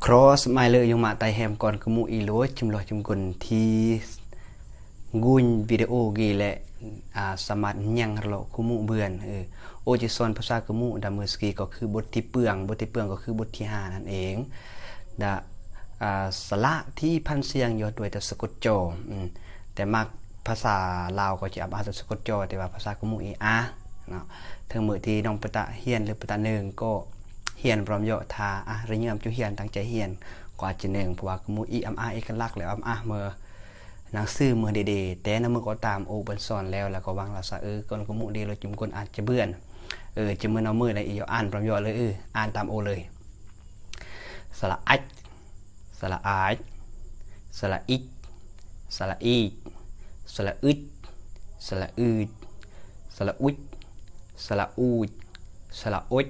cross ไม่เลยยังมาไตแฮมก่อนกมูอีโลจุมลอยจุมกุนที่กุนวิดีโอกีและสมัครยังเราคุมูเบือนโอจิซอนภาษากมูดามือสกีก็คือบทที่เปลืองก็คือบทที่5นั่นเองดาสระที่พันเสียงยอดด้วยแต่สะกดจอแต่มักภาษาลาวก็จะอ่านแต่สะกดจอแต่ว่าภาษากมูอีอาเนาะทั้งมือที่น้องปะตะเฮียนหรือปะตะหนึ่งก็เฮียนพร้อมย่อทาระเงียบจุเฮียนตั้งใจเฮียนกว่าจะหนึ่งเพราะว่ากมูอีอัมอาเอกลักษณ์แล้วอัมอาเมื่อหนังสือเมื่อเดๆแต่น้ำมือก็ตามโอบันสอนแล้วก็วางละซะก่อนกมูดีเราจุ่มก้นอาจจะเบื่อจะมือเอามืออะไรอีกอ่านพร้อมย่อเลยอ่านตามโอเลยสระอัดสระอาดสระอิดสระอีดสระอึดสระอืดสระอุดสระอูดสระอุด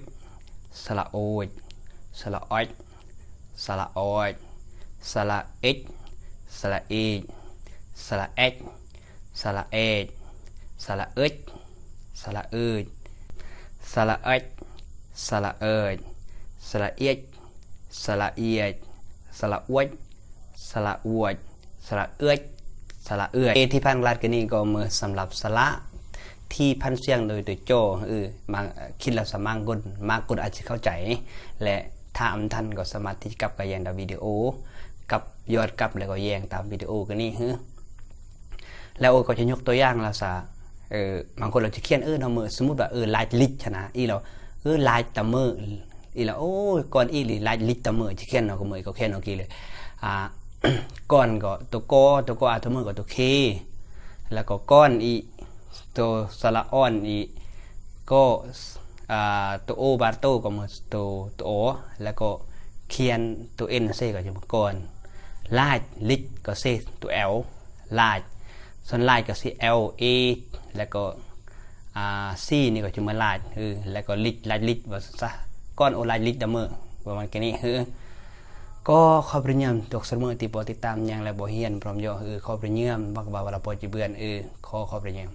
สระโอดสระอดสระอดสระเอ็ดสระเอ็ดสระเอ็ดสระเอ็ดสระอึดสระอืดสระเอ็ดสระเอ็ดสระเอ็ดสระเอียดสระอวดสระอวดสระเอื้อสระเอื้อที่พันรัดกันนี่ก็มือสำหรับสระที่พันเสียงโดยตัวโจมาคิดแล้วสามารถกดมากกดอาจจะเข้าใจและถ้าอำทันก็สามารถที่กับแยงดาววิดีโอกับยอดกับแล้วก็แยงตามวิดีโอกันนี่แล้วก็จะยกตัวอย่างแล้วซะบางคนเราจะเขียนเรามือสมมติว่าลายลิชนะเราลายตะมือเราโอ้ก่อนหรือลายลิชตะมือจะเขียนเราก็มือก็เขียนเรากี่เลยก้อนก็ตัวกออาตัวมือก็ตัวเคแล้วก็ก้อนอีตัวสระอ่อนอีก็ตัวโอบาโตก็มือตัวโอแล้วก็เขียนตัวเอ็นเซก็จะมาก่อนลายลิชก็เซตัวเอลลายส่วนลายก็เซเอลเอแล้วก็ซีนี่ก็จะมาลายแล้วก็ลิชลายลิชว่าซะก้อนโอลายลิชดัมเมอร์ประมาณนี้ก็ขอบริญญาตกเสมอติดติดตามอย่างและบ่เฮียนพร้อมย่อขอบริญญาบักบ่าวเราปอจิเบือนขอบริญญา